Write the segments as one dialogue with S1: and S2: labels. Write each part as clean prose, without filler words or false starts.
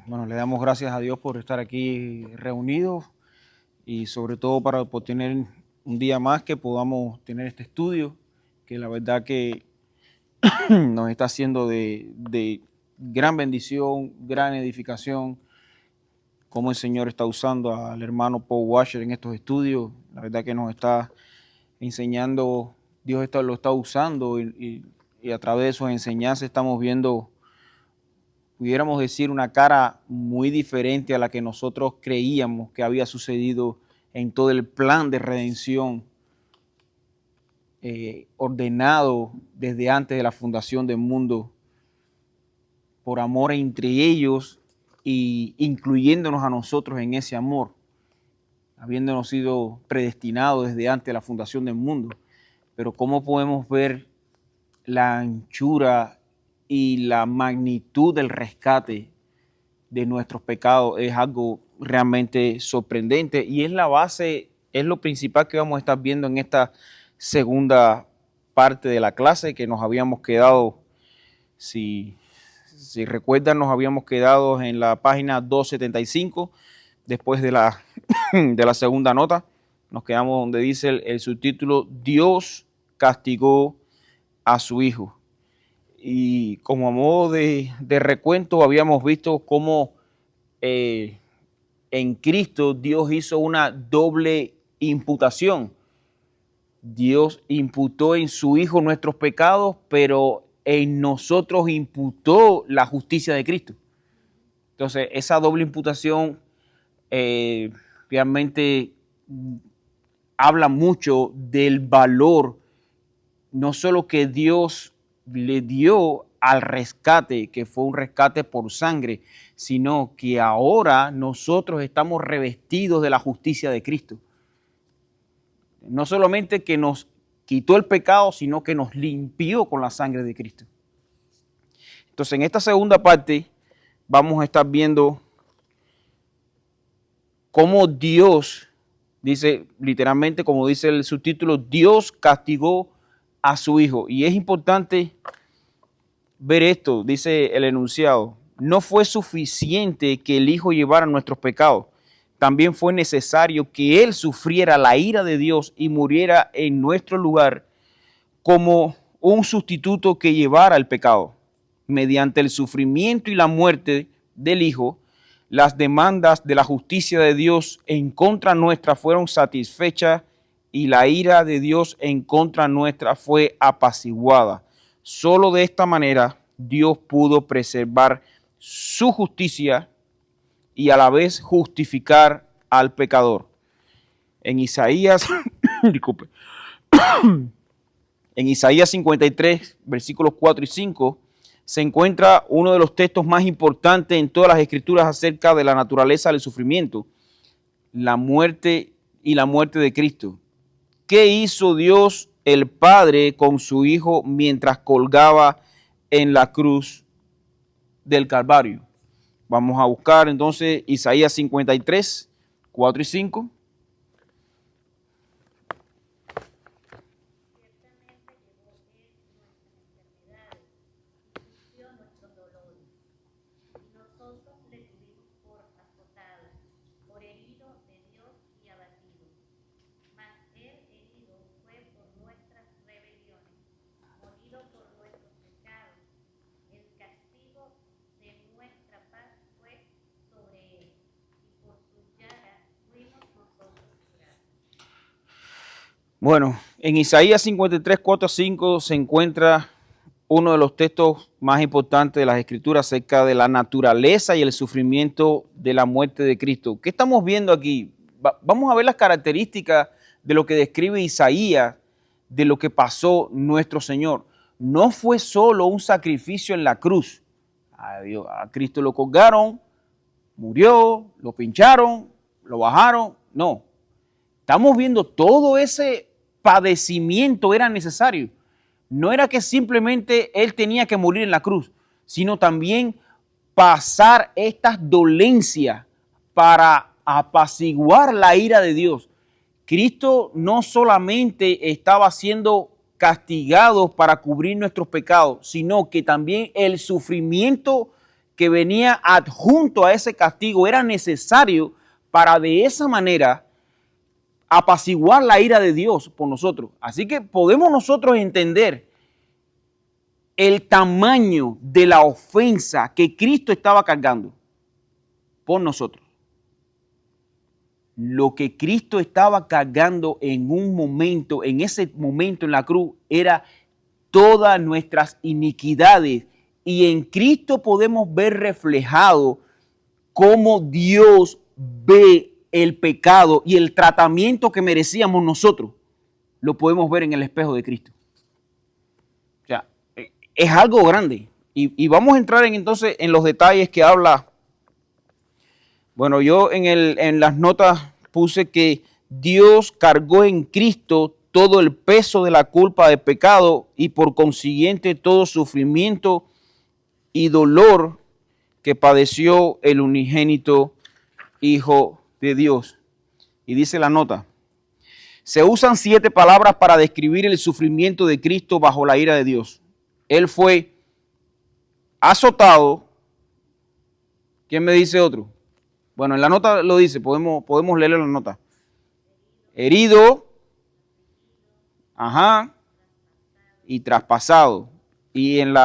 S1: Bueno, le damos gracias a Dios por estar aquí reunidos y sobre todo por tener un día más que podamos tener este estudio, que la verdad que nos está haciendo de gran bendición, gran edificación, cómo el Señor está usando al hermano Paul Washer en estos estudios. La verdad que nos está enseñando, Dios lo está usando y a través de sus enseñanzas estamos viendo, pudiéramos decir, una cara muy diferente a la que nosotros creíamos que había sucedido en todo el plan de redención ordenado desde antes de la fundación del mundo, por amor entre ellos y incluyéndonos a nosotros en ese amor, habiéndonos sido predestinados desde antes de la fundación del mundo. Pero cómo podemos ver la anchura y la magnitud del rescate de nuestros pecados es algo realmente sorprendente y es la base, es lo principal que vamos a estar viendo en esta segunda parte de la clase que nos habíamos quedado, si recuerdan, nos habíamos quedado en la página 275 después de la, de la segunda nota. Nos quedamos donde dice el subtítulo Dios castigó a su hijo. Y como a modo de recuento habíamos visto cómo en Cristo Dios hizo una doble imputación. Dios imputó en su Hijo nuestros pecados, pero en nosotros imputó la justicia de Cristo. Entonces, esa doble imputación realmente habla mucho del valor, no solo que Dios le dio al rescate, que fue un rescate por sangre, sino que ahora nosotros estamos revestidos de la justicia de Cristo. No solamente que nos quitó el pecado, sino que nos limpió con la sangre de Cristo. Entonces, en esta segunda parte vamos a estar viendo cómo Dios, dice literalmente, como dice el subtítulo, Dios castigó a su Hijo. Y es importante ver esto, dice el enunciado. No fue suficiente que el Hijo llevara nuestros pecados. También fue necesario que Él sufriera la ira de Dios y muriera en nuestro lugar como un sustituto que llevara el pecado. Mediante el sufrimiento y la muerte del Hijo, las demandas de la justicia de Dios en contra nuestra fueron satisfechas y la ira de Dios en contra nuestra fue apaciguada. Solo de esta manera Dios pudo preservar su justicia y a la vez justificar al pecador. En Isaías, disculpe, en Isaías 53, versículos 4 y 5, se encuentra uno de los textos más importantes en todas las escrituras acerca de la naturaleza del sufrimiento, la muerte y la muerte de Cristo. ¿Qué hizo Dios el Padre con su Hijo mientras colgaba en la cruz del Calvario? Vamos a buscar entonces Isaías 53, 4 y 5. Bueno, en Isaías 53, 4 a 5 se encuentra uno de los textos más importantes de las Escrituras acerca de la naturaleza y el sufrimiento de la muerte de Cristo. ¿Qué estamos viendo aquí? Vamos a ver las características de lo que describe Isaías, de lo que pasó nuestro Señor. No fue solo un sacrificio en la cruz. A Cristo lo colgaron, murió, lo pincharon, lo bajaron. No. Estamos viendo todo ese padecimiento era necesario. No era que simplemente Él tenía que morir en la cruz, sino también pasar estas dolencias para apaciguar la ira de Dios. Cristo no solamente estaba siendo castigado para cubrir nuestros pecados, sino que también el sufrimiento que venía adjunto a ese castigo era necesario para de esa manera apaciguar la ira de Dios por nosotros. Así que podemos nosotros entender el tamaño de la ofensa que Cristo estaba cargando por nosotros. Lo que Cristo estaba cargando en ese momento en la cruz, era todas nuestras iniquidades. Y en Cristo podemos ver reflejado cómo Dios ve el pecado y el tratamiento que merecíamos nosotros. Lo podemos ver en el espejo de Cristo. O sea, es algo grande. Y vamos a entrar entonces en los detalles que habla. Bueno, yo en las notas puse que Dios cargó en Cristo todo el peso de la culpa de pecado y por consiguiente todo sufrimiento y dolor que padeció el unigénito Hijo de Dios. Y dice la nota: se usan 7 palabras para describir el sufrimiento de Cristo bajo la ira de Dios. Él fue azotado. ¿Quién me dice otro? Bueno, en la nota lo dice, podemos leerlo en la nota. Herido, y traspasado. Y en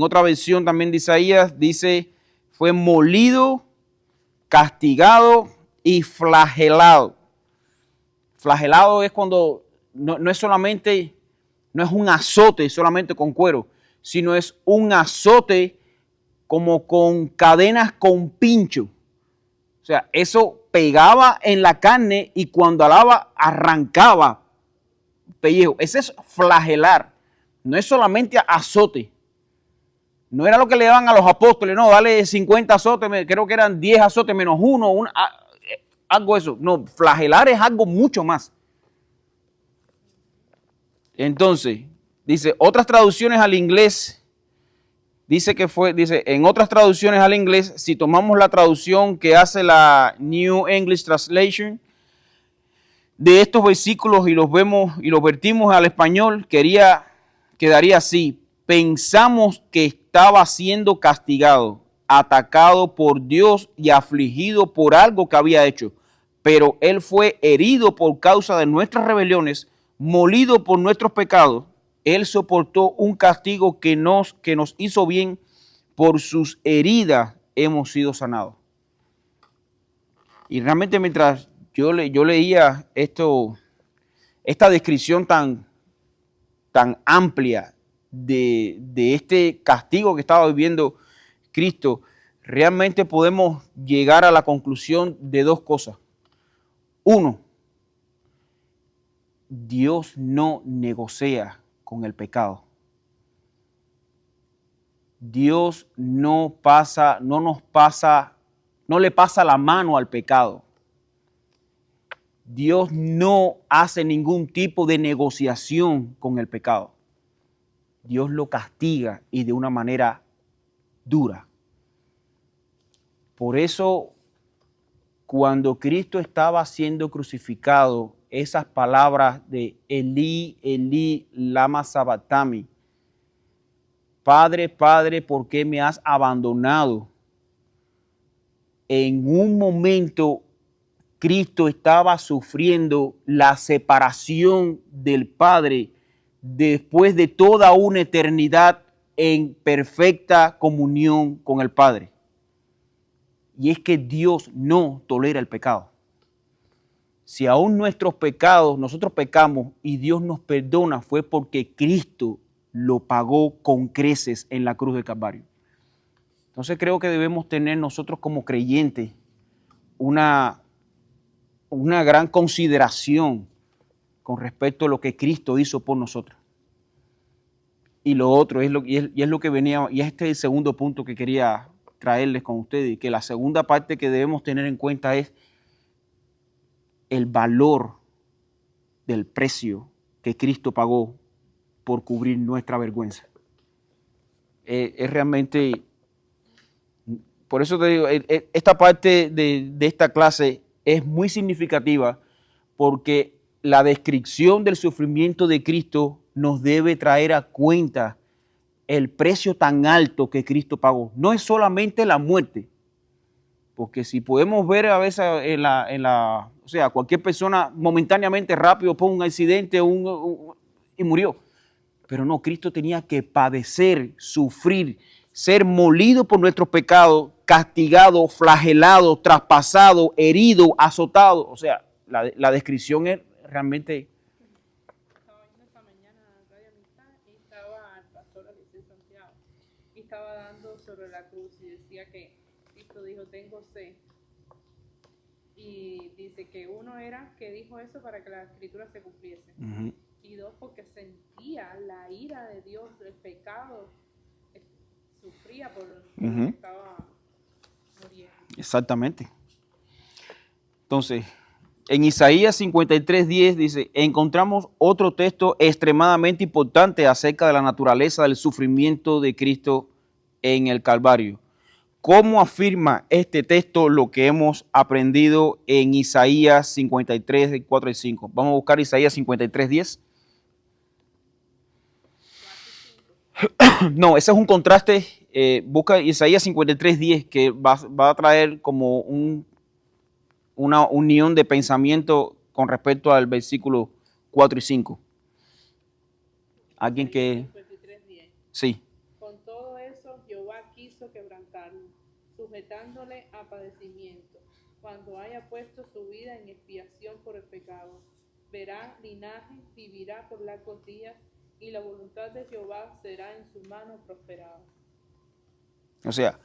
S1: otra versión también de Isaías dice, fue molido, castigado y flagelado. Flagelado es cuando no es un azote solamente con cuero, sino es un azote como con cadenas con pincho. O sea, eso pegaba en la carne y cuando alaba arrancaba pellejo. Ese es flagelar. No es solamente azote. No era lo que le daban a los apóstoles, no, dale 50 azotes, creo que eran 10 azotes menos uno, algo eso. No, flagelar es algo mucho más. Entonces, dice, otras traducciones al inglés, dice en otras traducciones al inglés, si tomamos la traducción que hace la New English Translation de estos versículos y los vertimos al español, quedaría así: pensamos que estaba siendo castigado, atacado por Dios y afligido por algo que había hecho, pero él fue herido por causa de nuestras rebeliones, molido por nuestros pecados. Él soportó un castigo que nos hizo bien, por sus heridas hemos sido sanados. Y realmente mientras yo leía esta descripción tan amplia de este castigo que estaba viviendo Cristo, realmente podemos llegar a la conclusión de 2 cosas. 1, Dios no negocia con el pecado. Dios no le pasa la mano al pecado. Dios no hace ningún tipo de negociación con el pecado. Dios lo castiga y de una manera dura. Por eso, cuando Cristo estaba siendo crucificado, esas palabras de Elí, Elí, lama sabactani, Padre, Padre, ¿por qué me has abandonado? En un momento Cristo estaba sufriendo la separación del Padre después de toda una eternidad en perfecta comunión con el Padre. Y es que Dios no tolera el pecado. Si aún nosotros pecamos y Dios nos perdona, fue porque Cristo lo pagó con creces en la cruz del Calvario. Entonces creo que debemos tener nosotros como creyentes una gran consideración con respecto a lo que Cristo hizo por nosotros. Y lo otro es lo que venía, y este es el segundo punto que quería traerles con ustedes, que la segunda parte que debemos tener en cuenta es el valor del precio que Cristo pagó por cubrir nuestra vergüenza. Es realmente, por eso te digo, esta parte de esta clase es muy significativa, porque la descripción del sufrimiento de Cristo nos debe traer a cuenta el precio tan alto que Cristo pagó. No es solamente la muerte, porque si podemos ver a veces o sea, cualquier persona momentáneamente rápido por un accidente y murió. Pero no, Cristo tenía que padecer, sufrir, ser molido por nuestros pecados, castigado, flagelado, traspasado, herido, azotado. O sea, la descripción es realmente...
S2: Estaba viendo esta mañana Radio Amistad y estaba el pastor Alicia Santiago y estaba dando sobre la cruz y decía que Cristo dijo, tengo sed. Y dice que uno era que dijo eso para que la escritura se cumpliese.
S1: Uh-huh.
S2: Y dos, porque sentía la ira de Dios, el pecado, sufría por lo que estaba muriendo.
S1: Exactamente. Entonces, en Isaías 53:10 dice, encontramos otro texto extremadamente importante acerca de la naturaleza del sufrimiento de Cristo en el Calvario. ¿Cómo afirma este texto lo que hemos aprendido en Isaías 53, 4 y 5? Vamos a buscar Isaías 53:10. No, ese es un contraste. Busca Isaías 53:10 que va a traer como una unión de pensamiento con respecto al versículo 4 y 5. ¿Alguien que...?
S2: 53:10.
S1: Sí.
S2: Con todo eso, Jehová quiso quebrantarlo, sujetándole a padecimiento, cuando haya puesto su vida en expiación por el pecado. Verá linaje, vivirá por largos días, y la voluntad de Jehová será en su mano prosperada.
S1: O sea,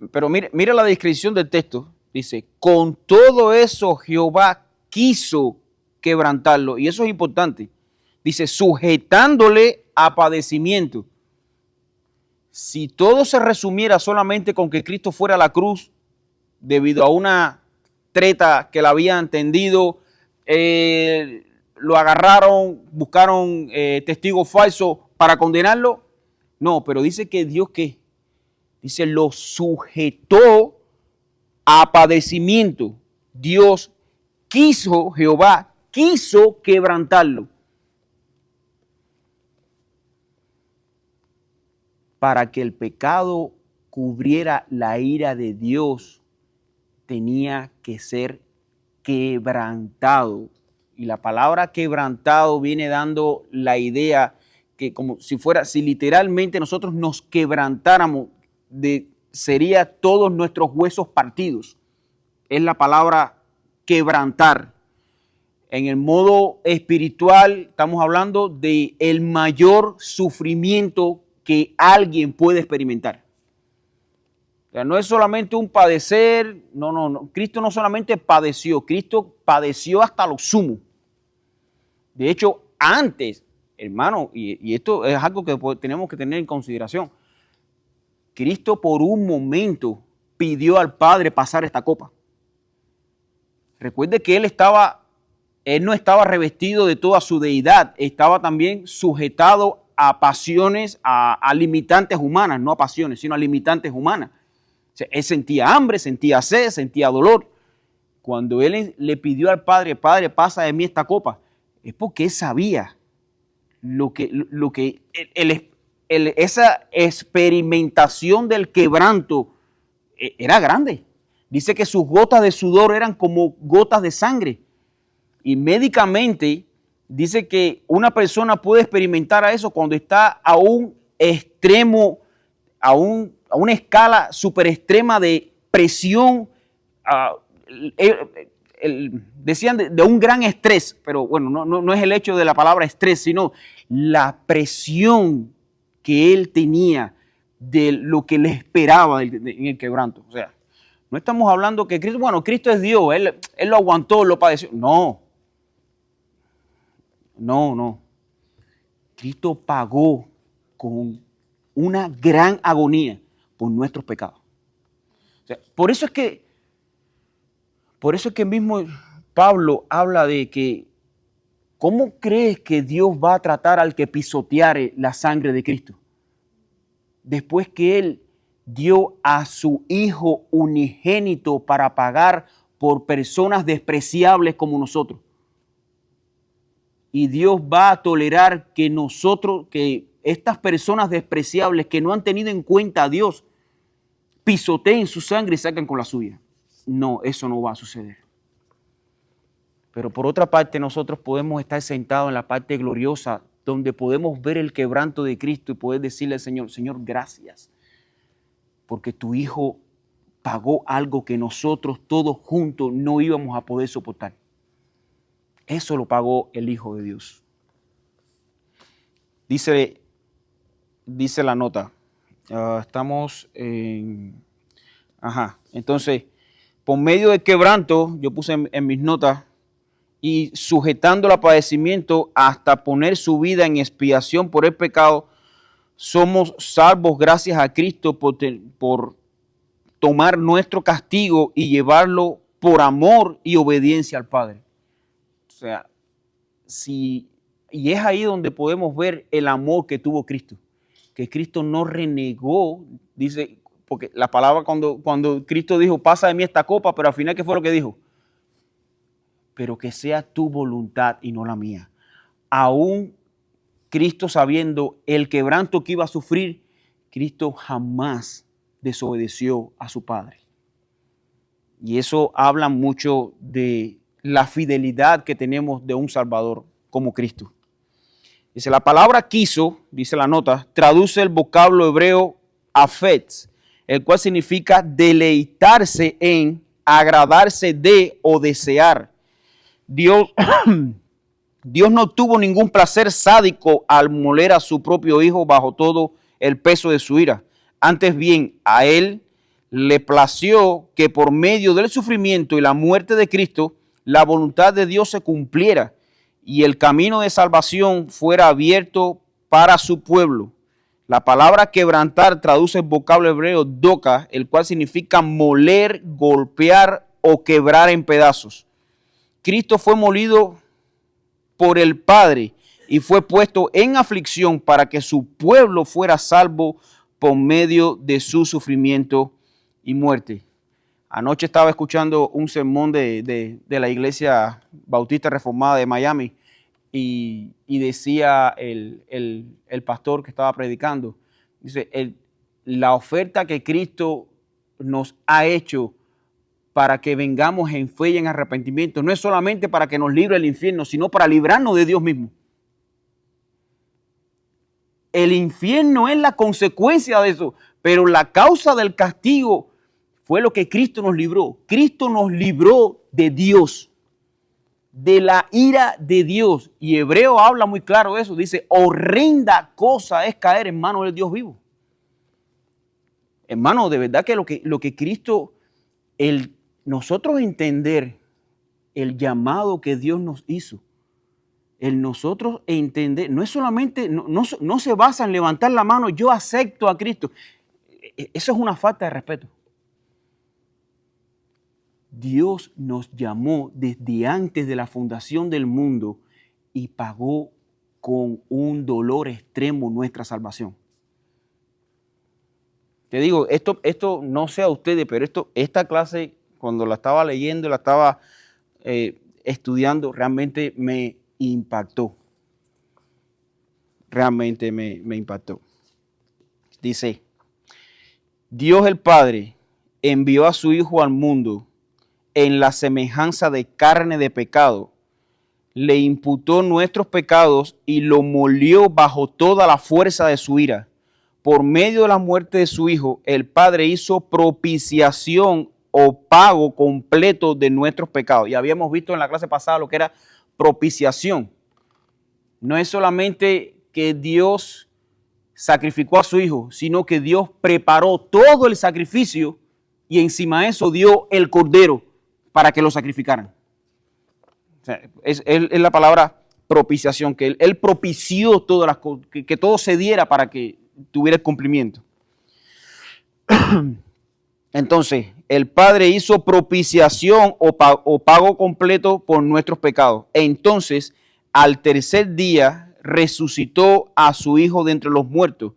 S1: pero mira la descripción del texto. Dice, con todo eso Jehová quiso quebrantarlo. Y eso es importante. Dice, sujetándole a padecimiento. Si todo se resumiera solamente con que Cristo fuera a la cruz, debido a una treta que la habían tendido, lo agarraron, buscaron testigos falsos para condenarlo. No, pero dice que Dios, ¿qué? Dice, lo sujetó a padecimiento. Dios quiso, Jehová quiso quebrantarlo. Para que el pecado cubriera la ira de Dios, tenía que ser quebrantado. Y la palabra quebrantado viene dando la idea que como si literalmente nosotros nos quebrantáramos, sería todos nuestros huesos partidos. Es la palabra quebrantar. En el modo espiritual estamos hablando de el mayor sufrimiento que alguien puede experimentar. O sea, no es solamente un padecer, no. Cristo no solamente padeció, Cristo padeció hasta lo sumo. De hecho, antes, hermano, y esto es algo que tenemos que tener en consideración, Cristo por un momento pidió al Padre pasar esta copa. Recuerde que Él no estaba revestido de toda su deidad, estaba también sujetado a pasiones, a limitantes humanas, no a pasiones, sino a limitantes humanas. O sea, Él sentía hambre, sentía sed, sentía dolor. Cuando Él le pidió al Padre, Padre, pasa de mí esta copa, es porque Él sabía esa experimentación del quebranto era grande. Dice que sus gotas de sudor eran como gotas de sangre. Y médicamente dice que una persona puede experimentar a eso cuando está a un extremo, a una escala súper extrema de presión. Decían de un gran estrés, pero bueno, no es el hecho de la palabra estrés, sino la presión que él tenía de lo que le esperaba en el quebranto. O sea, no estamos hablando que Cristo es Dios, él lo aguantó, lo padeció. No. Cristo pagó con una gran agonía por nuestros pecados. O sea, por eso es que mismo Pablo habla de que ¿cómo crees que Dios va a tratar al que pisoteare la sangre de Cristo? Después que Él dio a su Hijo unigénito para pagar por personas despreciables como nosotros. Y Dios va a tolerar que nosotros, que estas personas despreciables que no han tenido en cuenta a Dios pisoteen su sangre y sacan con la suya. No, eso no va a suceder. Pero por otra parte, nosotros podemos estar sentados en la parte gloriosa donde podemos ver el quebranto de Cristo y poder decirle al Señor, Señor, gracias, porque tu Hijo pagó algo que nosotros todos juntos no íbamos a poder soportar. Eso lo pagó el Hijo de Dios. Dice la nota. Estamos en... Entonces, por medio del quebranto, yo puse en mis notas, y sujetando el padecimiento hasta poner su vida en expiación por el pecado, somos salvos gracias a Cristo por tomar nuestro castigo y llevarlo por amor y obediencia al Padre. O sea, y es ahí donde podemos ver el amor que tuvo Cristo. Que Cristo no renegó, dice, porque la palabra cuando Cristo dijo, pasa de mí esta copa, pero al final, ¿qué fue lo que dijo? Pero que sea tu voluntad y no la mía. Aún Cristo sabiendo el quebranto que iba a sufrir, Cristo jamás desobedeció a su Padre. Y eso habla mucho de la fidelidad que tenemos de un Salvador como Cristo. Dice, la palabra quiso, dice la nota, traduce el vocablo hebreo afetz, el cual significa deleitarse en, agradarse de o desear. Dios no tuvo ningún placer sádico al moler a su propio Hijo bajo todo el peso de su ira. Antes bien, a Él le plació que por medio del sufrimiento y la muerte de Cristo, la voluntad de Dios se cumpliera y el camino de salvación fuera abierto para su pueblo. La palabra quebrantar traduce el vocablo hebreo doka, el cual significa moler, golpear o quebrar en pedazos. Cristo fue molido por el Padre y fue puesto en aflicción para que su pueblo fuera salvo por medio de su sufrimiento y muerte. Anoche estaba escuchando un sermón de la Iglesia Bautista Reformada de Miami y decía el pastor que estaba predicando, dice, la oferta que Cristo nos ha hecho para que vengamos en fe y en arrepentimiento, no es solamente para que nos libre del infierno, sino para librarnos de Dios mismo. El infierno es la consecuencia de eso, pero la causa del castigo fue lo que Cristo nos libró. Cristo nos libró de Dios, de la ira de Dios. Y Hebreo habla muy claro de eso. Dice, horrenda cosa es caer en manos del Dios vivo. Hermano, de verdad que lo que Cristo, nosotros entender el llamado que Dios nos hizo, el nosotros entender, no es solamente, no se basa en levantar la mano, yo acepto a Cristo. Eso es una falta de respeto. Dios nos llamó desde antes de la fundación del mundo y pagó con un dolor extremo nuestra salvación. Te digo, esto no sé a ustedes, pero esta clase, cuando la estaba leyendo, la estaba estudiando, realmente me impactó. Realmente me impactó. Dice, Dios el Padre envió a su Hijo al mundo en la semejanza de carne de pecado, le imputó nuestros pecados y lo molió bajo toda la fuerza de su ira. Por medio de la muerte de su Hijo, el Padre hizo propiciación o pago completo de nuestros pecados. Y habíamos visto en la clase pasada lo que era propiciación. No es solamente que Dios sacrificó a su Hijo, sino que Dios preparó todo el sacrificio y encima de eso dio el cordero para que lo sacrificaran. O sea, es la palabra propiciación, que Él propició todas las cosas, que todo se diera para que tuviera el cumplimiento. Entonces, el Padre hizo propiciación o pago completo por nuestros pecados. Entonces, al tercer día, resucitó a su Hijo de entre los muertos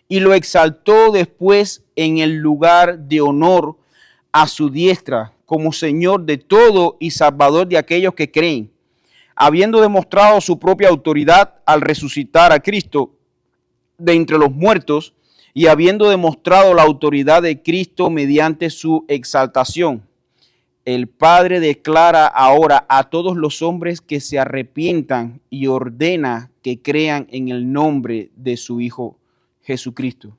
S1: y lo exaltó después en el lugar de honor a su diestra, como Señor de todo y Salvador de aquellos que creen. Habiendo demostrado su propia autoridad al resucitar a Cristo de entre los muertos y habiendo demostrado la autoridad de Cristo mediante su exaltación. El Padre declara ahora a todos los hombres que se arrepientan y ordena que crean en el nombre de su Hijo Jesucristo.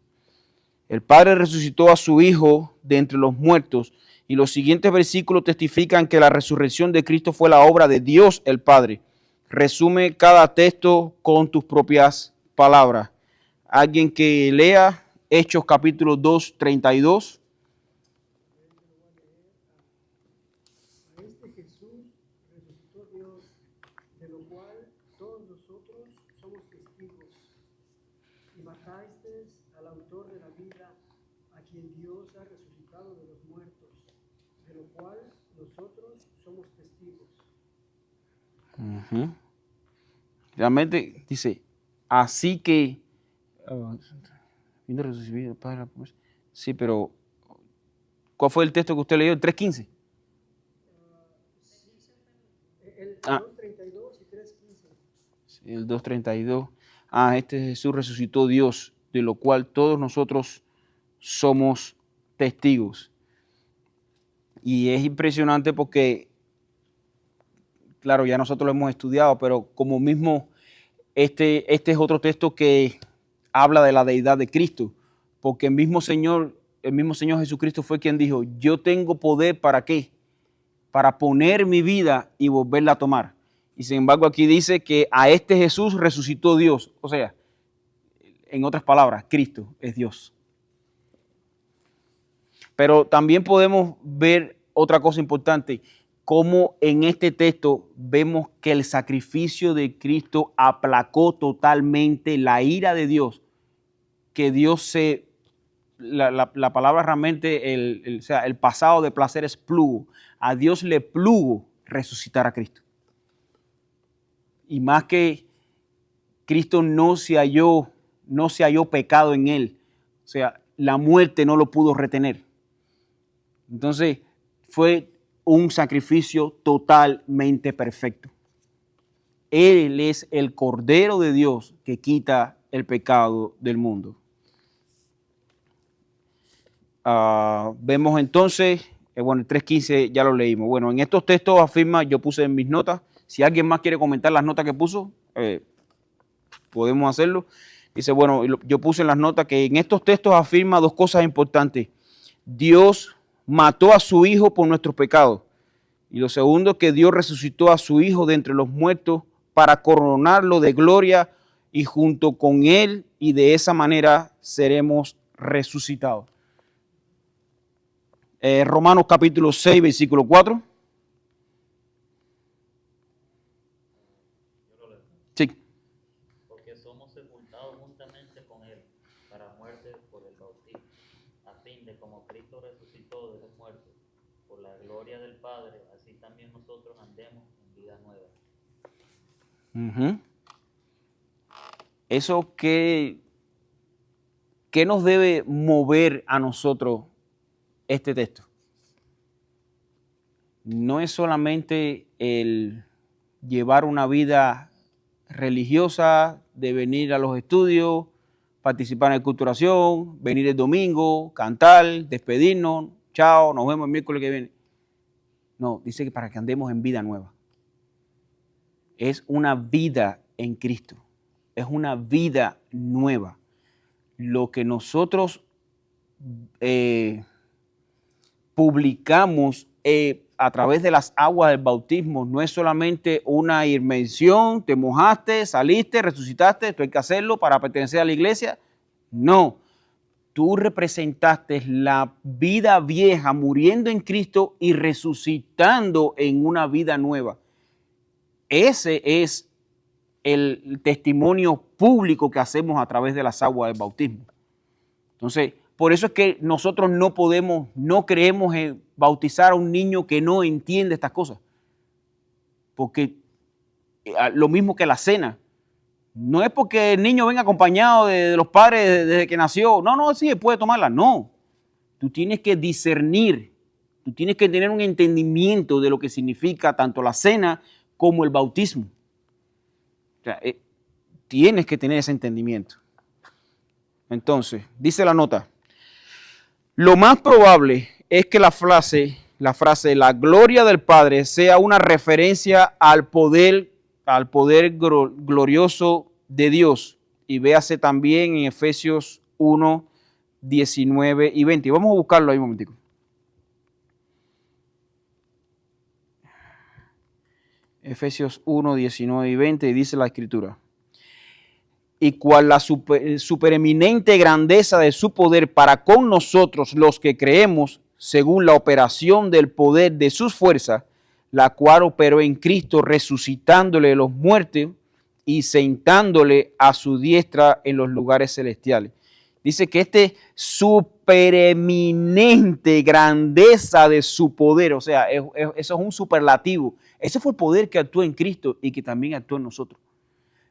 S1: El Padre resucitó a su Hijo de entre los muertos y los siguientes versículos testifican que la resurrección de Cristo fue la obra de Dios el Padre. Resume cada texto con tus propias palabras. Alguien que lea Hechos capítulo 2, 32.
S3: A este Jesús resucitó Dios, de lo cual todos nosotros somos testigos. Y matasteis al autor de la vida, a quien Dios ha resucitado de los muertos, de lo cual nosotros somos testigos.
S1: Realmente dice, así que... sí, pero ¿cuál fue el texto que usted leyó? ¿El 3.15?
S3: El 2.32 y 3.15.
S1: Sí, el 2.32. Este Jesús resucitó Dios, de lo cual todos nosotros somos testigos. Y es impresionante porque, claro, ya nosotros lo hemos estudiado, pero como mismo este es otro texto que habla de la deidad de Cristo, porque el mismo Señor Jesucristo fue quien dijo, yo tengo poder ¿para qué? Para poner mi vida y volverla a tomar. Y sin embargo aquí dice que a este Jesús resucitó Dios. O sea, en otras palabras, Cristo es Dios. Pero también podemos ver otra cosa importante, cómo en este texto vemos que el sacrificio de Cristo aplacó totalmente la ira de Dios, que Dios la palabra realmente, el pasado de placer es plugo. A Dios le plugo resucitar a Cristo. Y más que Cristo no se halló pecado en él. O sea, la muerte no lo pudo retener. Entonces, fue un sacrificio totalmente perfecto. Él es el Cordero de Dios que quita el pecado del mundo. Vemos entonces, el 3.15 ya lo leímos. Bueno, en estos textos afirma, yo puse en mis notas, si alguien más quiere comentar las notas que puso, podemos hacerlo. Dice, bueno, yo puse en las notas que en estos textos afirma dos cosas importantes. Dios mató a su Hijo por nuestros pecados. Y lo segundo, que Dios resucitó a su Hijo de entre los muertos para coronarlo de gloria y junto con Él, y de esa manera seremos resucitados. Romanos capítulo 6, versículo 4. Sí.
S4: Porque somos sepultados juntamente con Él para muerte por el bautismo, a fin de como Cristo resucitó de los muertos por la gloria del Padre, así también nosotros andemos en vida nueva.
S1: Eso ¿qué nos debe mover a nosotros este texto? No es solamente el llevar una vida religiosa, de venir a los estudios, participar en la culturación, venir el domingo, cantar, despedirnos, chao, nos vemos el miércoles que viene. No, dice que para que andemos en vida nueva. Es una vida en Cristo, es una vida nueva. Lo que nosotros publicamos a través de las aguas del bautismo no es solamente una inmersión, te mojaste, saliste, resucitaste, esto hay que hacerlo para pertenecer a la iglesia. No, tú representaste la vida vieja muriendo en Cristo y resucitando en una vida nueva. Ese es el testimonio público que hacemos a través de las aguas del bautismo. Entonces, por eso es que nosotros no creemos en bautizar a un niño que no entiende estas cosas. Porque lo mismo que la cena, no es porque el niño venga acompañado de los padres desde que nació. No, sí, puede tomarla. No, tú tienes que discernir, tú tienes que tener un entendimiento de lo que significa tanto la cena como el bautismo. O sea, tienes que tener ese entendimiento. Entonces, dice la nota, lo más probable es que la frase la gloria del Padre sea una referencia al poder glorioso de Dios. Y véase también en Efesios 1, 19 y 20. Vamos a buscarlo ahí un momentico. Efesios 1, 19 y 20, y dice la Escritura. Y cual la supereminente grandeza de su poder para con nosotros los que creemos, según la operación del poder de sus fuerzas, la cual operó en Cristo, resucitándole de los muertos y sentándole a su diestra en los lugares celestiales. Dice que supereminente grandeza de su poder, o sea, eso es un superlativo. Ese fue el poder que actuó en Cristo y que también actuó en nosotros.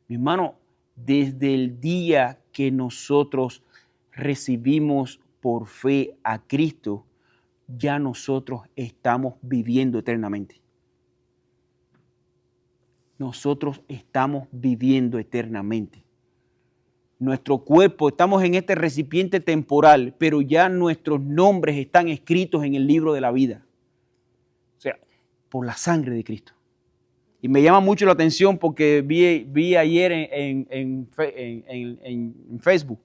S1: Mi hermano, desde el día que nosotros recibimos por fe a Cristo, ya nosotros estamos viviendo eternamente. Nosotros estamos viviendo eternamente. Nuestro cuerpo, estamos en este recipiente temporal, pero ya nuestros nombres están escritos en el libro de la vida. O sea, por la sangre de Cristo. Y me llama mucho la atención porque vi ayer en Facebook,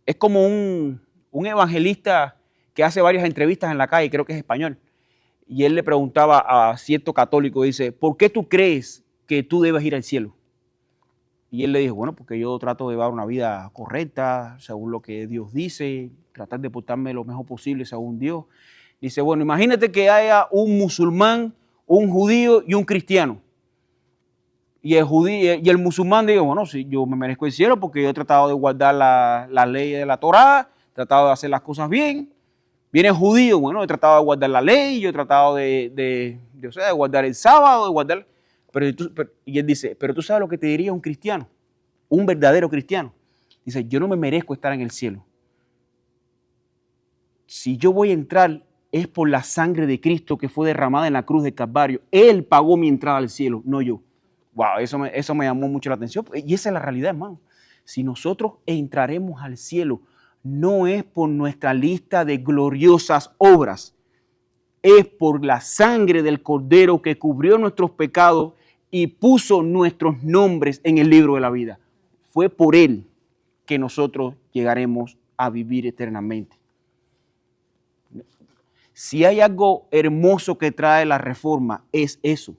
S1: es como un evangelista que hace varias entrevistas en la calle, creo que es español. Y él le preguntaba a cierto católico, dice, ¿por qué tú crees que tú debes ir al cielo? Y él le dijo, bueno, porque yo trato de llevar una vida correcta, según lo que Dios dice, tratar de portarme lo mejor posible según Dios. Dice, bueno, imagínate que haya un musulmán, un judío y un cristiano. Y el musulmán dice, bueno, sí, yo me merezco el cielo porque yo he tratado de guardar la ley de la Torá, he tratado de hacer las cosas bien. Viene el judío, bueno, he tratado de guardar la ley, yo he tratado de guardar el sábado, de guardar... y él dice, pero tú sabes lo que te diría un cristiano, un verdadero cristiano. Dice, yo no me merezco estar en el cielo. Si yo voy a entrar, es por la sangre de Cristo que fue derramada en la cruz del Calvario. Él pagó mi entrada al cielo, no yo. Wow, eso me llamó mucho la atención. Y esa es la realidad, hermano. Si nosotros entraremos al cielo, no es por nuestra lista de gloriosas obras, es por la sangre del Cordero que cubrió nuestros pecados y puso nuestros nombres en el libro de la vida. Fue por Él que nosotros llegaremos a vivir eternamente. Si hay algo hermoso que trae la reforma, es eso,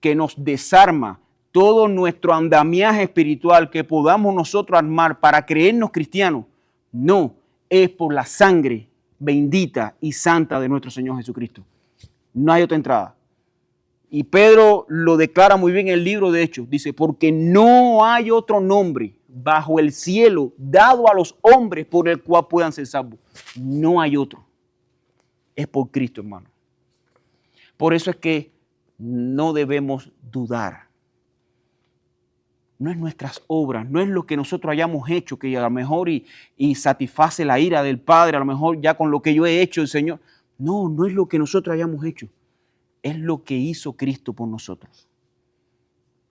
S1: que nos desarma todo nuestro andamiaje espiritual que podamos nosotros armar para creernos cristianos. No, es por la sangre bendita y santa de nuestro Señor Jesucristo. No hay otra entrada. Y Pedro lo declara muy bien en el libro de Hechos. Dice, porque no hay otro nombre bajo el cielo dado a los hombres por el cual puedan ser salvos. No hay otro. Es por Cristo, hermano. Por eso es que no debemos dudar. No es nuestras obras, no es lo que nosotros hayamos hecho, que a lo mejor y satisface la ira del Padre, a lo mejor ya con lo que yo he hecho el Señor. No, no es lo que nosotros hayamos hecho. Es lo que hizo Cristo por nosotros.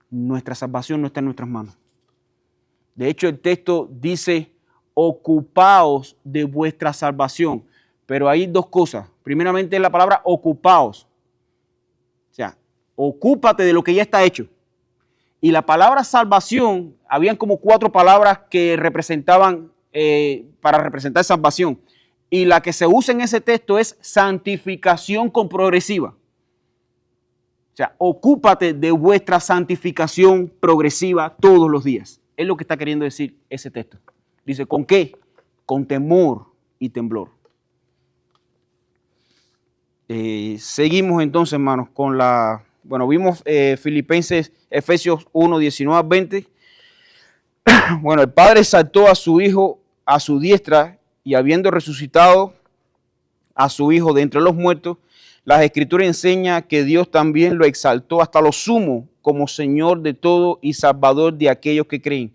S1: Nuestra salvación no está en nuestras manos. De hecho, el texto dice, ocupaos de vuestra salvación. Pero hay dos cosas. Primeramente es la palabra ocupaos. O sea, ocúpate de lo que ya está hecho. Y la palabra salvación, habían como 4 palabras que representaban, para representar salvación. Y la que se usa en ese texto es santificación con progresiva. O sea, ocúpate de vuestra santificación progresiva todos los días. Es lo que está queriendo decir ese texto. Dice, ¿con qué? Con temor y temblor. Seguimos entonces, hermanos, con la... Bueno, vimos Efesios 1, 19 a 20. Bueno, el Padre exaltó a su Hijo a su diestra y habiendo resucitado a su Hijo de entre los muertos, las Escrituras enseñan que Dios también lo exaltó hasta lo sumo como Señor de todo y Salvador de aquellos que creen.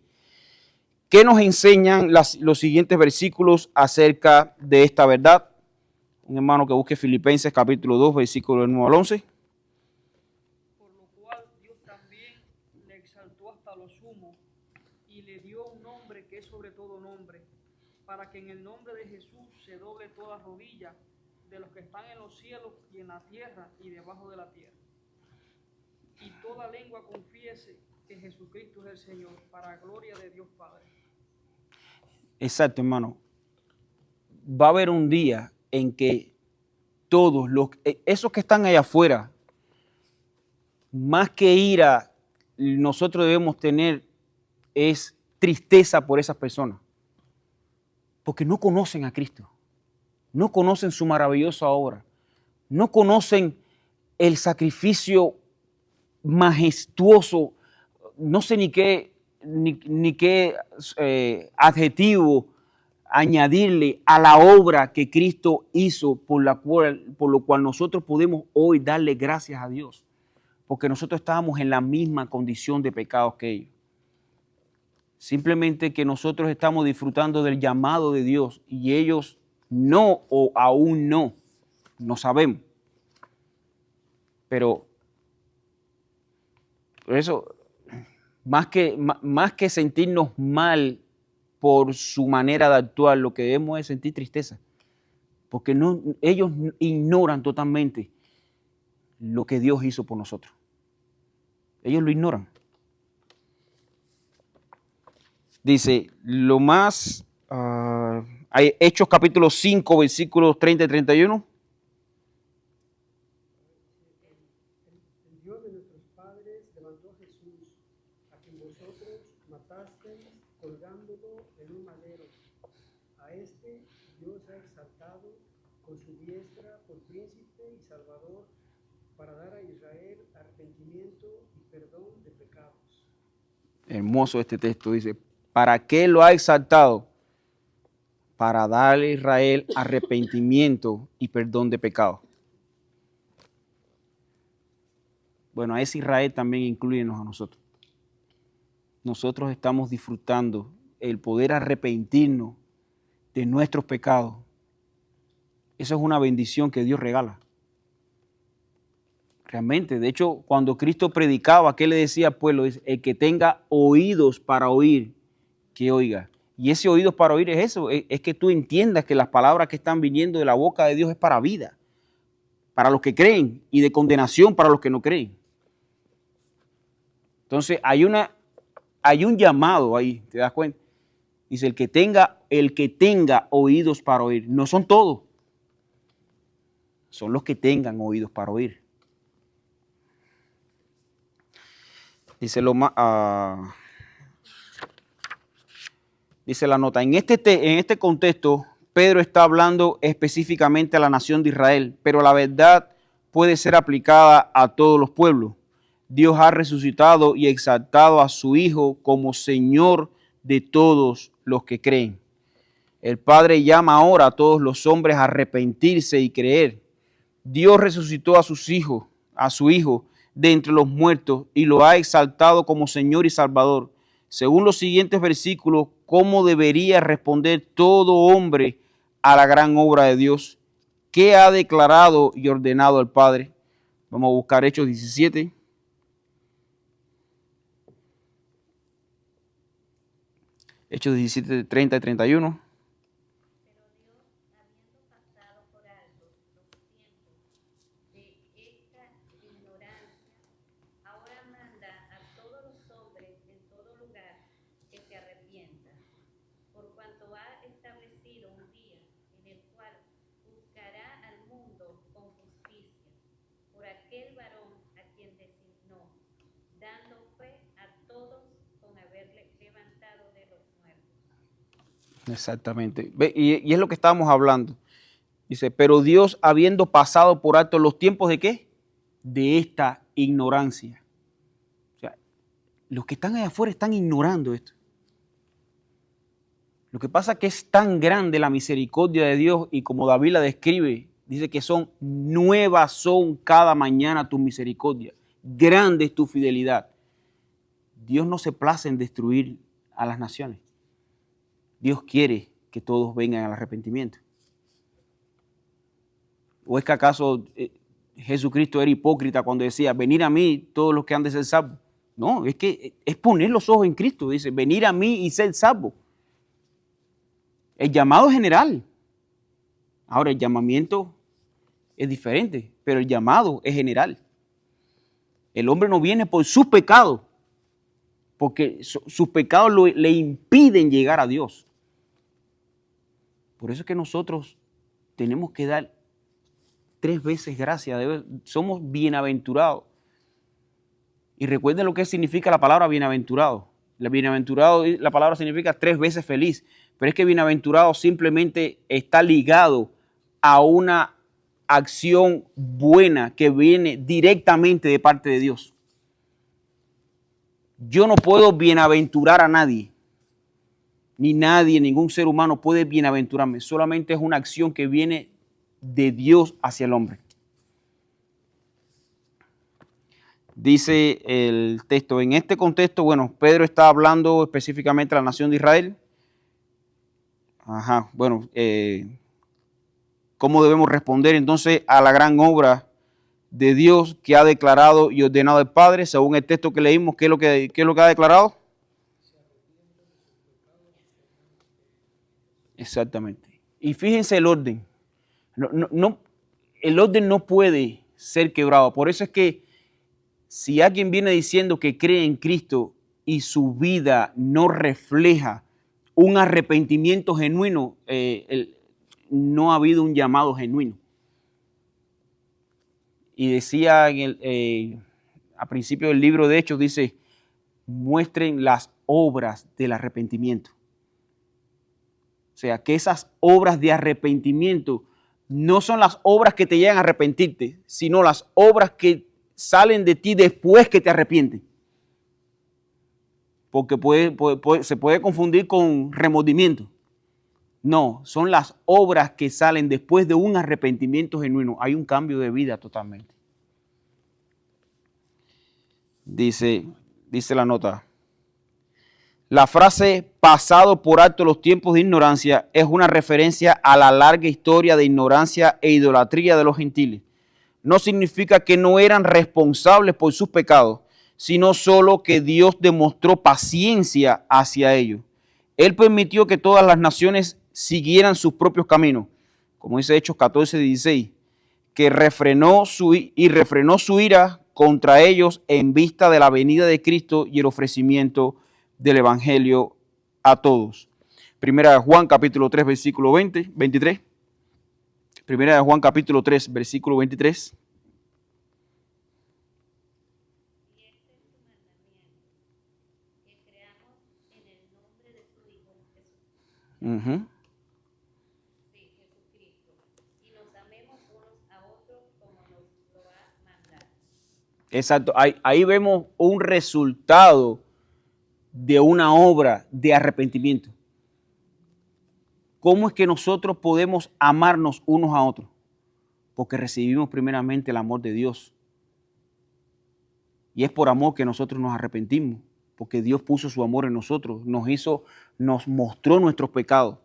S1: ¿Qué nos enseñan los siguientes versículos acerca de esta verdad? Un hermano que busque Filipenses capítulo 2, versículo 9 al 11.
S5: Por lo cual Dios también le exaltó hasta lo sumo y le dio un nombre que es sobre todo para que en el nombre de Jesús se doble toda rodilla de los que están en los cielos y en la tierra y debajo de la tierra. Y toda lengua confiese que Jesucristo es el Señor, para gloria de Dios Padre.
S1: Exacto, hermano. Va a haber un día en que todos esos que están allá afuera, más que ira, nosotros debemos tener es tristeza por esas personas, porque no conocen a Cristo, no conocen su maravillosa obra, no conocen el sacrificio majestuoso, no sé ni qué adjetivo añadirle a la obra que Cristo hizo, por lo cual nosotros podemos hoy darle gracias a Dios, porque nosotros estábamos en la misma condición de pecados que ellos. Simplemente que nosotros estamos disfrutando del llamado de Dios y ellos no, o aún no sabemos. Pero por eso, más que sentirnos mal por su manera de actuar, lo que debemos es sentir tristeza, porque ellos ignoran totalmente lo que Dios hizo por nosotros. Ellos lo ignoran. Dice, hay Hechos capítulo 5, versículos 30 y 31.
S3: El Dios de nuestros padres levantó a Jesús, a quien vosotros matasteis colgándolo en un madero. A este Dios ha exaltado con su diestra por príncipe y salvador, para dar a Israel arrepentimiento y perdón de pecados.
S1: Hermoso este texto, dice, ¿para qué lo ha exaltado? Para darle a Israel arrepentimiento y perdón de pecados. Bueno, a ese Israel también incluyenos a nosotros. Nosotros estamos disfrutando el poder arrepentirnos de nuestros pecados. Eso es una bendición que Dios regala. Realmente, de hecho, cuando Cristo predicaba, ¿qué le decía al pueblo? El que tenga oídos para oír, que oiga. Y ese oídos para oír es eso, es que tú entiendas que las palabras que están viniendo de la boca de Dios es para vida, para los que creen, y de condenación para los que no creen. Entonces, hay un llamado ahí, ¿te das cuenta? Dice, el que tenga oídos para oír. No son todos, son los que tengan oídos para oír. Dice dice la nota, en este contexto, Pedro está hablando específicamente a la nación de Israel, pero la verdad puede ser aplicada a todos los pueblos. Dios ha resucitado y exaltado a su Hijo como Señor de todos los que creen. El Padre llama ahora a todos los hombres a arrepentirse y creer. Dios resucitó a su Hijo de entre los muertos y lo ha exaltado como Señor y Salvador. Según los siguientes versículos, ¿cómo debería responder todo hombre a la gran obra de Dios? ¿Qué ha declarado y ordenado el Padre? Vamos a buscar Hechos 17. Hechos 17, 30 y 31. Exactamente. Y es lo que estábamos hablando. Dice, pero Dios, habiendo pasado por alto los tiempos de ¿qué? De esta ignorancia. O sea, los que están allá afuera están ignorando esto. Lo que pasa es que es tan grande la misericordia de Dios y como David la describe, dice que nuevas son cada mañana tus misericordias. Grande es tu fidelidad. Dios no se place en destruir a las naciones. Dios quiere que todos vengan al arrepentimiento. ¿O es que acaso Jesucristo era hipócrita cuando decía, venid a mí todos los que han de ser salvos? No, es que es poner los ojos en Cristo. Dice, venid a mí y ser salvos. El llamado es general. Ahora, el llamamiento es diferente, pero el llamado es general. El hombre no viene por sus pecados, porque sus pecados le impiden llegar a Dios. Por eso es que nosotros tenemos que dar 3 veces gracias. Somos bienaventurados. Y recuerden lo que significa la palabra bienaventurado. La palabra significa 3 veces feliz. Pero es que bienaventurado simplemente está ligado a una acción buena que viene directamente de parte de Dios. Yo no puedo bienaventurar a nadie. Ni nadie, ningún ser humano puede bienaventurarme. Solamente es una acción que viene de Dios hacia el hombre. Dice el texto, en este contexto, bueno, Pedro está hablando específicamente a la nación de Israel. ¿Cómo debemos responder entonces a la gran obra de Dios que ha declarado y ordenado el Padre? Según el texto que leímos, ¿qué es lo que ha declarado? Exactamente. Y fíjense el orden. El orden no puede ser quebrado. Por eso es que si alguien viene diciendo que cree en Cristo y su vida no refleja un arrepentimiento genuino, no ha habido un llamado genuino. Y decía a principio del libro de Hechos, dice, muestren las obras del arrepentimiento. O sea, que esas obras de arrepentimiento no son las obras que te llegan a arrepentirte, sino las obras que salen de ti después que te arrepientes. Porque se puede confundir con remordimiento. No, son las obras que salen después de un arrepentimiento genuino. Hay un cambio de vida totalmente. Dice la nota. La frase pasado por alto los tiempos de ignorancia es una referencia a la larga historia de ignorancia e idolatría de los gentiles. No significa que no eran responsables por sus pecados, sino solo que Dios demostró paciencia hacia ellos. Él permitió que todas las naciones siguieran sus propios caminos, como dice Hechos 14:16, que refrenó su ira contra ellos en vista de la venida de Cristo y el ofrecimiento del Evangelio a todos. Primera de Juan capítulo 3, versículo 23. Primera de Juan capítulo 3, versículo 23. Uh-huh.
S6: Sí, Jesucristo, y nos amemos unos a otros como nos lo ha mandado.
S1: Exacto, ahí vemos un resultado de una obra de arrepentimiento. ¿Cómo es que nosotros podemos amarnos unos a otros? Porque recibimos primeramente el amor de Dios. Y es por amor que nosotros nos arrepentimos, porque Dios puso su amor en nosotros, nos mostró nuestros pecados.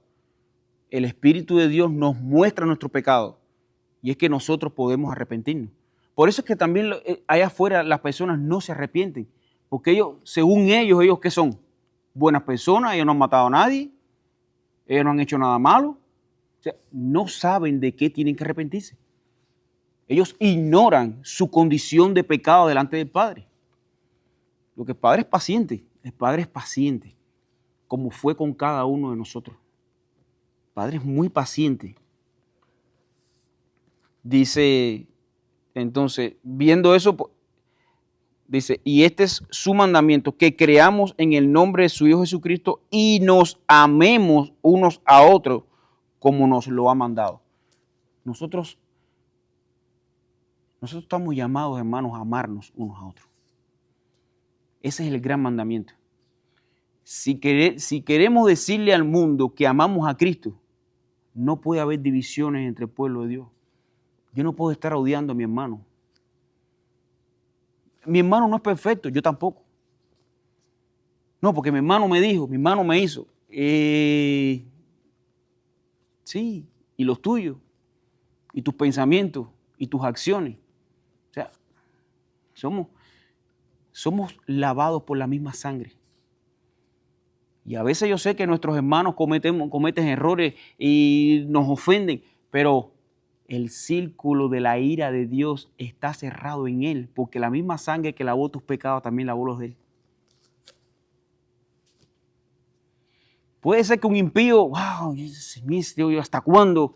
S1: El Espíritu de Dios nos muestra nuestros pecados y es que nosotros podemos arrepentirnos. Por eso es que también allá afuera las personas no se arrepienten, porque ellos, según ellos ¿qué son? Buenas personas, ellos no han matado a nadie, ellos no han hecho nada malo, o sea, no saben de qué tienen que arrepentirse. Ellos ignoran su condición de pecado delante del Padre. Lo que el Padre es paciente, como fue con cada uno de nosotros. El Padre es muy paciente. Dice, entonces, viendo eso, dice, y este es su mandamiento, que creamos en el nombre de su Hijo Jesucristo y nos amemos unos a otros como nos lo ha mandado. Nosotros estamos llamados, hermanos, a amarnos unos a otros. Ese es el gran mandamiento. Si queremos decirle al mundo que amamos a Cristo, no puede haber divisiones entre el pueblo de Dios. Yo no puedo estar odiando a mi hermano. Mi hermano no es perfecto, yo tampoco. No, porque mi hermano me dijo, mi hermano me hizo. Sí, y los tuyos, y tus pensamientos, y tus acciones. O sea, somos lavados por la misma sangre. Y a veces yo sé que nuestros hermanos cometen errores y nos ofenden, pero el círculo de la ira de Dios está cerrado en Él, porque la misma sangre que lavó tus pecados también lavó los de Él. Puede ser que un impío, wow, ¿hasta cuándo?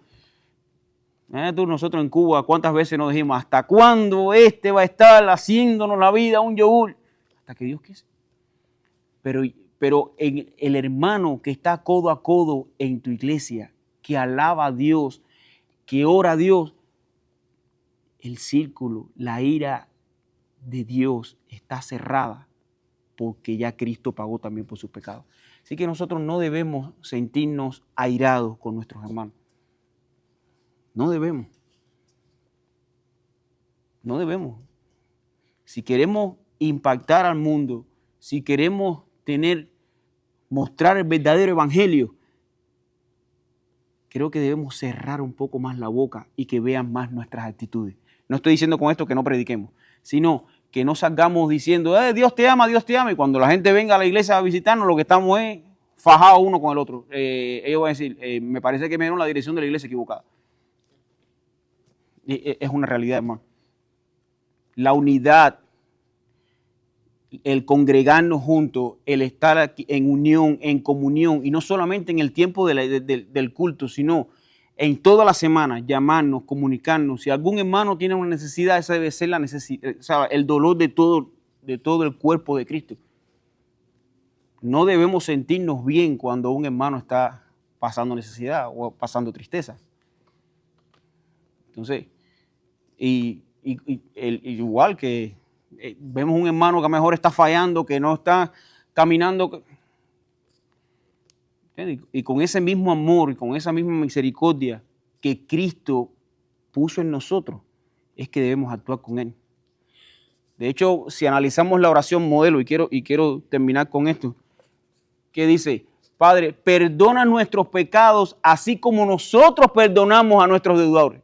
S1: Nosotros en Cuba, ¿cuántas veces nos dijimos, ¿hasta cuándo este va a estar haciéndonos la vida un yogur? Hasta que Dios quiso. Pero el hermano que está codo a codo en tu iglesia, que alaba a Dios, que ora a Dios, el círculo, la ira de Dios está cerrada porque ya Cristo pagó también por sus pecados. Así que nosotros no debemos sentirnos airados con nuestros hermanos. No debemos. No debemos. Si queremos impactar al mundo, si queremos mostrar el verdadero evangelio, creo que debemos cerrar un poco más la boca y que vean más nuestras actitudes. No estoy diciendo con esto que no prediquemos, sino que no salgamos diciendo, Dios te ama, y cuando la gente venga a la iglesia a visitarnos, lo que estamos es fajados uno con el otro. Ellos van a decir, me parece que me dieron la dirección de la iglesia equivocada. Es una realidad, hermano. La unidad, el congregarnos juntos, el estar aquí en unión, en comunión, y no solamente en el tiempo del culto, sino en toda la semana, llamarnos, comunicarnos. Si algún hermano tiene una necesidad, esa debe ser la necesidad, el dolor de todo el cuerpo de Cristo. No debemos sentirnos bien cuando un hermano está pasando necesidad o pasando tristeza. Entonces, igual que vemos un hermano que a lo mejor está fallando, que no está caminando. Y con ese mismo amor y con esa misma misericordia que Cristo puso en nosotros, es que debemos actuar con Él. De hecho, si analizamos la oración modelo, y quiero terminar con esto, que dice, Padre, perdona nuestros pecados así como nosotros perdonamos a nuestros deudores.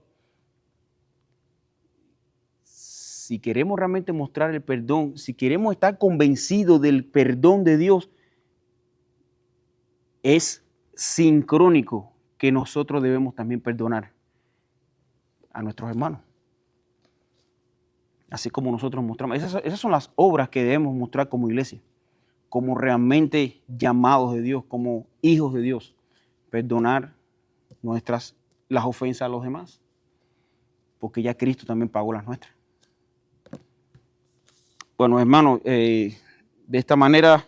S1: Si queremos realmente mostrar el perdón, si queremos estar convencidos del perdón de Dios, es sincrónico que nosotros debemos también perdonar a nuestros hermanos. Así como nosotros mostramos. Esas son las obras que debemos mostrar como iglesia, como realmente llamados de Dios, como hijos de Dios. Perdonar las ofensas a los demás, porque ya Cristo también pagó las nuestras. Bueno, hermanos, de esta manera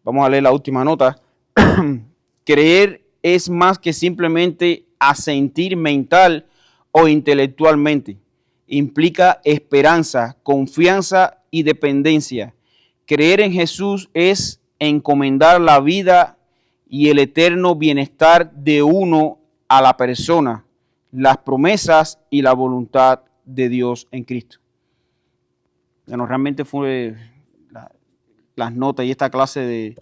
S1: vamos a leer la última nota. Creer es más que simplemente asentir mental o intelectualmente. Implica esperanza, confianza y dependencia. Creer en Jesús es encomendar la vida y el eterno bienestar de uno a la persona, las promesas y la voluntad de Dios en Cristo. Bueno, realmente fue las notas y esta clase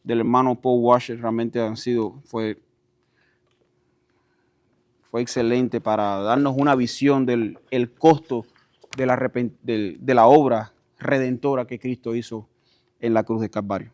S1: del hermano Paul Washer realmente fue excelente para darnos una visión del costo de la obra redentora que Cristo hizo en la cruz de Calvario.